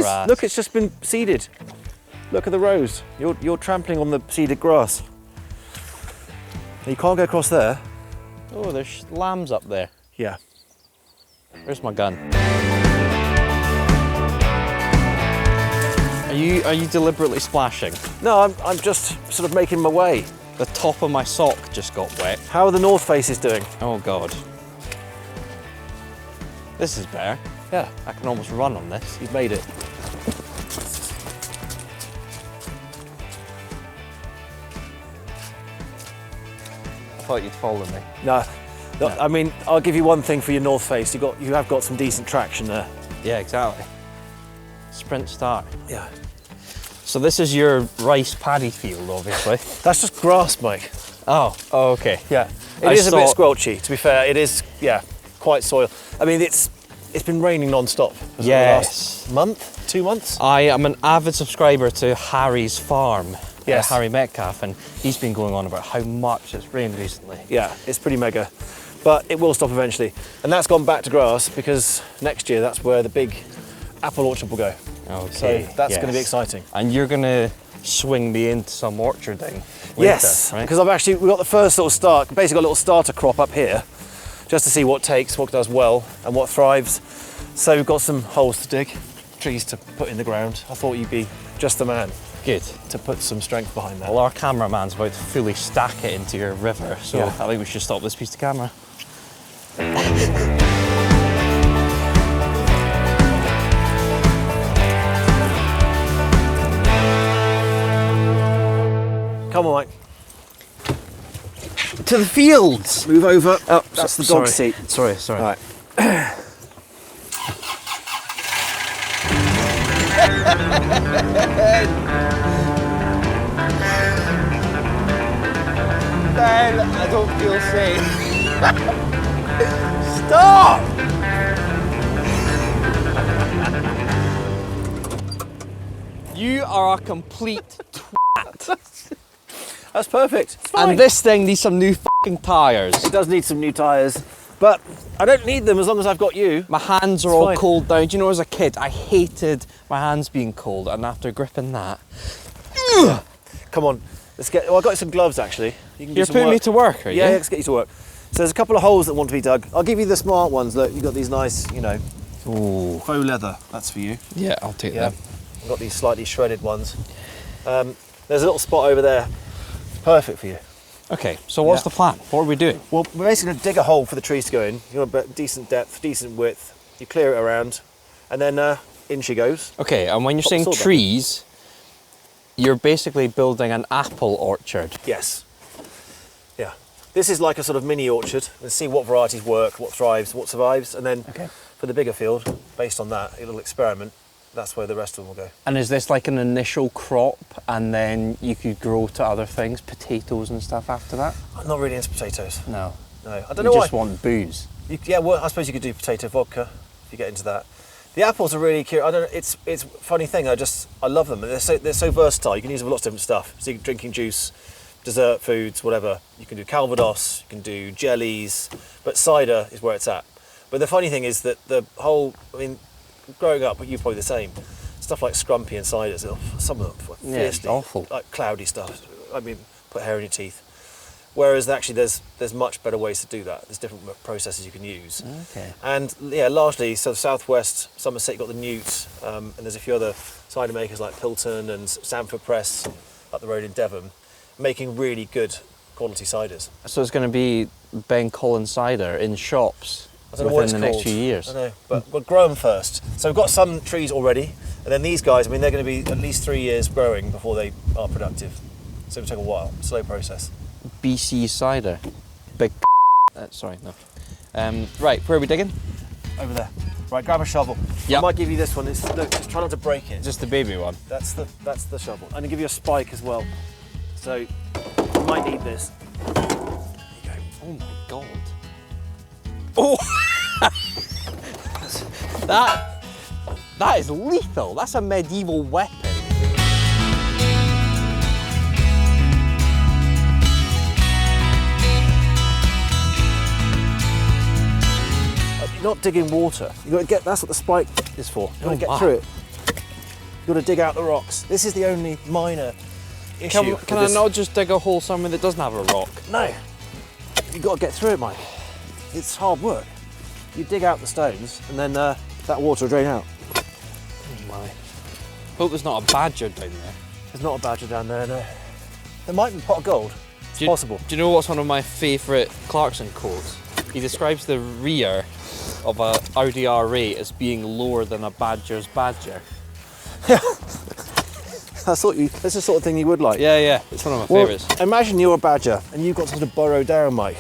grass. Look, it's just been seeded. Look at the rows. You're trampling on the seeded grass. You can't go across there. Oh, there's lambs up there. Yeah. Where's my gun? Are you deliberately splashing? No, I'm just sort of making my way. The top of my sock just got wet. How are the north faces doing? Oh God. This is better. Yeah. I can almost run on this. You've made it. I thought you'd follow me. No, I mean, I'll give you one thing for your north face. You have got some decent traction there. Yeah, exactly. Sprint start. Yeah. So this is your rice paddy field, obviously. That's just grass, Mike. Oh, okay. Yeah. It is a bit squelchy, to be fair. It is, yeah, quite soil. I mean, it's been raining non-stop. Yes. The last month, 2 months. I am an avid subscriber to Harry's Farm. Yes. Harry Metcalf, and he's been going on about how much it's rained recently. Yeah, it's pretty mega. But it will stop eventually. And that's gone back to grass because next year that's where the big apple orchard will go. Okay. So that's going to be exciting. And you're going to swing me into some orcharding later, Yes, right? because we've got the first little start, basically got a little starter crop up here, just to see what takes, what does well, and what thrives. So we've got some holes to dig, trees to put in the ground. I thought you'd be just the man. Good. To put some strength behind that. Well, our cameraman's about to fully stack it into your river, so Yeah. I think we should stop this piece of camera. Come on, Mike. To the fields! Move over. Oh, that's the dog seat. Sorry. All right. Ben, I don't feel safe. Stop! You are a complete twat. That's perfect. It's fine. And this thing needs some new fucking tyres. It does need some new tyres, but I don't need them as long as I've got you. My hands are It's all fine. cold now. Do you know, as a kid, I hated my hands being cold, and after gripping that, Come on, let's get. Well, I got some gloves actually. You can do you're some putting work. me to work, are you? Yeah, let's get you to work. So there's a couple of holes that want to be dug. I'll give you the smart ones. Look, you've got these nice, Ooh. faux leather. That's for you. Yeah, I'll take Yeah. them. I've got these slightly shredded ones. There's a little spot over there. Perfect for you. Okay, so what's Yeah. the plan? What are we doing? Well, we're basically going to dig a hole for the trees to go in. You want a decent depth, decent width. You clear it around, and then in she goes. Okay, and when you're saying Sort of. trees, you're basically building an apple orchard. Yes. Yeah. This is like a sort of mini orchard. Let's see what varieties work, what thrives, what survives, and then for the bigger field, based on that, a little experiment, that's where the rest of them will go. And is this like an initial crop, and then you could grow to other things, potatoes and stuff after that? I'm not really into potatoes. No. No, I don't You know why. just want booze. Yeah, well, I suppose you could do potato vodka if you get into that. The apples are really cute. I don't know. It's a funny thing. I love them. They're so versatile. You can use them for lots of different stuff. So you can drinking juice, dessert foods, whatever. You can do Calvados. You can do jellies. But cider is where it's at. But the funny thing is that the whole. I mean, growing up, you're probably the same. Stuff like scrumpy and ciders. Some of them Yeah, it's fiercely, awful. like cloudy stuff. I mean, put hair in your teeth. Whereas actually there's much better ways to do that. There's different processes you can use. Okay. And yeah, largely, so southwest, Somerset, you've got the Newt, and there's a few other cider makers like Pilton and Sanford Press up the road in Devon, making really good quality ciders. So it's going to be Ben Collins cider in shops I don't know what within it's the called. next few years. I know, but we'll grow them first. So we've got some trees already, and then these guys, I mean, they're going to be at least 3 years growing before they are productive. So it'll take a while, slow process. BC cider. Big sorry, no. Right, where are we digging? Over there. Right, grab a shovel. Yep. I might give you this one. Look, just try not to break it. Just the baby one. That's the shovel. I'm going to give you a spike as well. So you might need this. There you go. Oh my god. Oh! that is lethal. That's a medieval weapon. You're not digging water. You got to get. That's what the spike is for. You got to get through it. You've got to dig out the rocks. This is the only minor issue. Can I not just dig a hole somewhere that doesn't have a rock? No. You've got to get through it, Mike. It's hard work. You dig out the stones and then that water will drain out. Oh my. Hope there's not a badger down there. There's not a badger down there, no. There might be a pot of gold. It's possible. Do you know what's one of my favourite Clarkson quotes? He describes the rear of a Audi R8 as being lower than a badger's badger. That's the sort of thing you would like. Yeah, yeah, it's one of my favourites. Imagine you're a badger and you've got something to burrow down, Mike.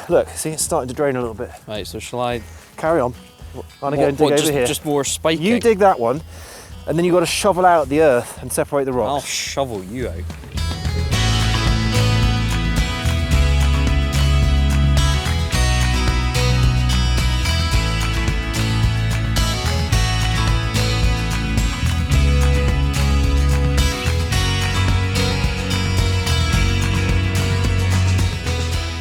Look, see, it's starting to drain a little bit. Right, so shall I... Carry on. I'm going to go and dig over here. Just more spiking? You dig that one, and then you've got to shovel out the earth and separate the rocks. I'll shovel you out.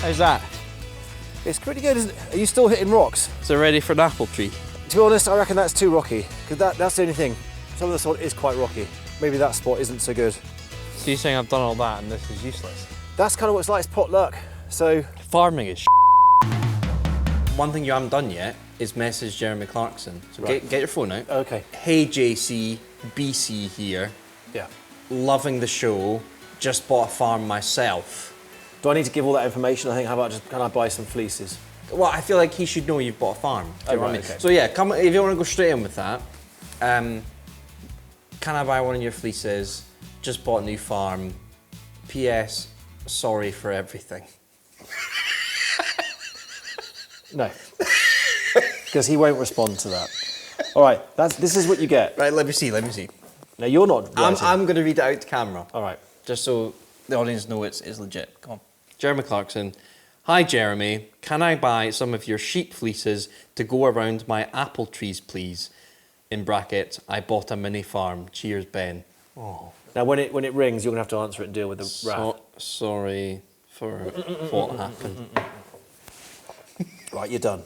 How's that? It's pretty good, isn't it? Are you still hitting rocks? Is it ready for an apple tree? To be honest, I reckon that's too rocky, because that's the only thing. Some of the sod is quite rocky. Maybe that spot isn't so good. So you're saying I've done all that and this is useless? That's kind of what it's like, it's potluck. So farming is One thing you haven't done yet is message Jeremy Clarkson. So right. get your phone out. Okay. Hey JC, BC here. Yeah. Loving the show. Just bought a farm myself. Do I need to give all that information? I think, how about just, can I buy some fleeces? Well, I feel like he should know you've bought a farm. Do you know what I mean? Okay. So yeah, come if you want to go straight in with that. Can I buy one of your fleeces? Just bought a new farm. PS, sorry for everything. No, because he won't respond to that. All right, this is what you get. Right, let me see. Now you're not. I'm going to read it out to camera. All right. Just so the audience know it's legit. Come on. Jeremy Clarkson. Hi Jeremy, can I buy some of your sheep fleeces to go around my apple trees, please? In brackets, I bought a mini farm. Cheers, Ben. Oh. Now when it rings, you're gonna have to answer it and deal with the wrath. Sorry for what happened. Right, you're done.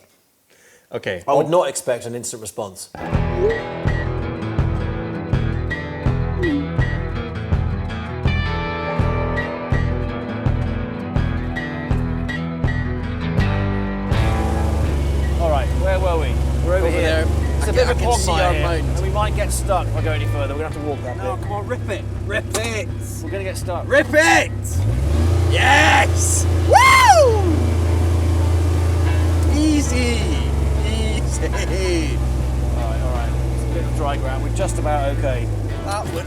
Okay. I would not expect an instant response. Where were we? We're over here. There. It's a bit of a quagmire here, mountain. and we might get stuck if I go any further. We're going to have to walk that No, bit. come on, rip it. Rip it. We're going to get stuck. Rip it. Yes. Woo! Easy. Easy. All right. It's a bit of dry ground. We're just about okay. That one.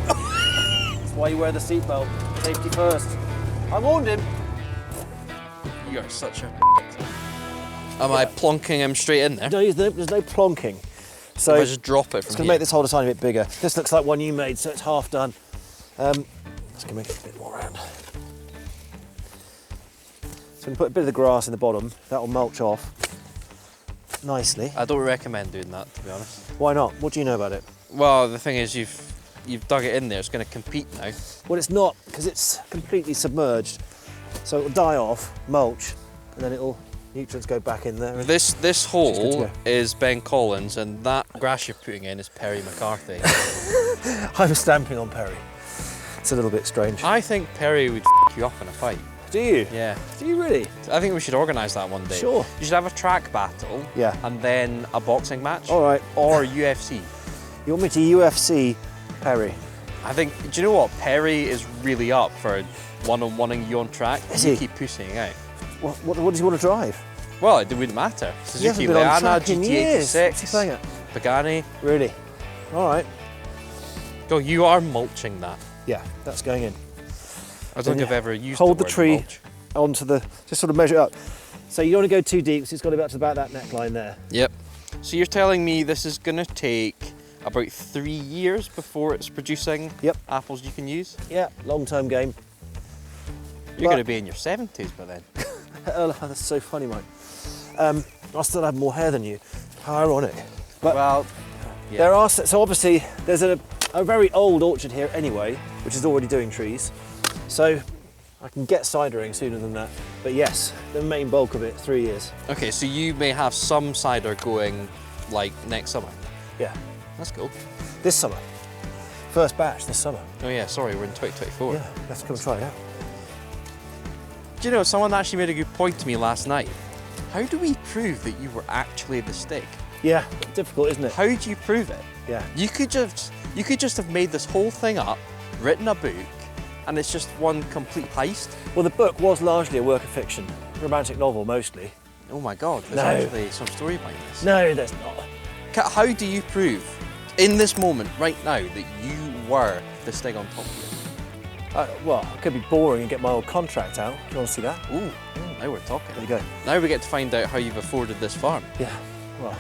That's why you wear the seatbelt. Safety first. I warned him. You are such a Am I plonking him straight in there? No, there's no plonking. So if I just drop it it's from going to here. make this hole a tiny bit bigger. This looks like one you made, so it's half done. Just going to make it a bit more round. So we put a bit of the grass in the bottom. That'll mulch off nicely. I don't recommend doing that, to be honest. Why not? What do you know about it? Well, the thing is, you've dug it in there. It's going to compete now. Well, it's not, because it's completely submerged. So it'll die off, mulch, and then nutrients go back in there. This hole is Ben Collins, and that grass you're putting in is Perry McCarthy. I'm stamping on Perry. It's a little bit strange. I think Perry would you up in a fight. Do you? Yeah. Do you really? I think we should organise that one day. Sure. You should have a track battle. Yeah. And then a boxing match. All right. Or UFC. You want me to UFC Perry? I think, do you know what? Perry is really up for one-on-oneing you on track. Is you he? keep pushing out. What does he want to drive? Well, it wouldn't matter. He hasn't Suzuki been on Leana, track in years. What's he playing GT86, at? Pagani. Really? All right. Go, you are mulching that. Yeah, that's going in. I don't think I've ever used Hold the the word tree mulch. onto just sort of measure it up. So you don't want to go too deep, so it's got to be up to about that neckline there. Yep. So you're telling me this is going to take about 3 years before it's producing apples you can use? Yeah, long-term game. You're going to be in your 70s by then. Oh, that's so funny, Mike. I still have more hair than you. How ironic. But well, yeah. there are, so obviously there's a very old orchard here anyway, which is already doing trees. So I can get cidering sooner than that. But yes, the main bulk of it, 3 years. Okay, so you may have some cider going like next summer. Yeah. That's cool. This summer. First batch this summer. Oh yeah, sorry, we're in 2024. Yeah, let's come and try it out. Do you know, someone actually made a good point to me last night. How do we prove that you were actually the Stig? Yeah, difficult, isn't it? How do you prove it? Yeah. You could just have made this whole thing up, written a book, and it's just one complete heist. Well, the book was largely a work of fiction, romantic novel mostly. Oh my God, there's No. actually some story behind this. No, there's not. How do you prove, in this moment, right now, that you were the Stig on top of you? Well, it could be boring and get my old contract out. Do you want to see that? Ooh, now we're talking. There you go. Now we get to find out how you've afforded this farm. Yeah, well,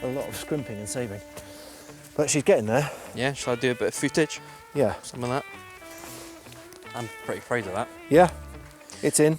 a lot of scrimping and saving. But she's getting there. Yeah, shall I do a bit of footage? Yeah. Some of that. I'm pretty proud of that. Yeah, it's in.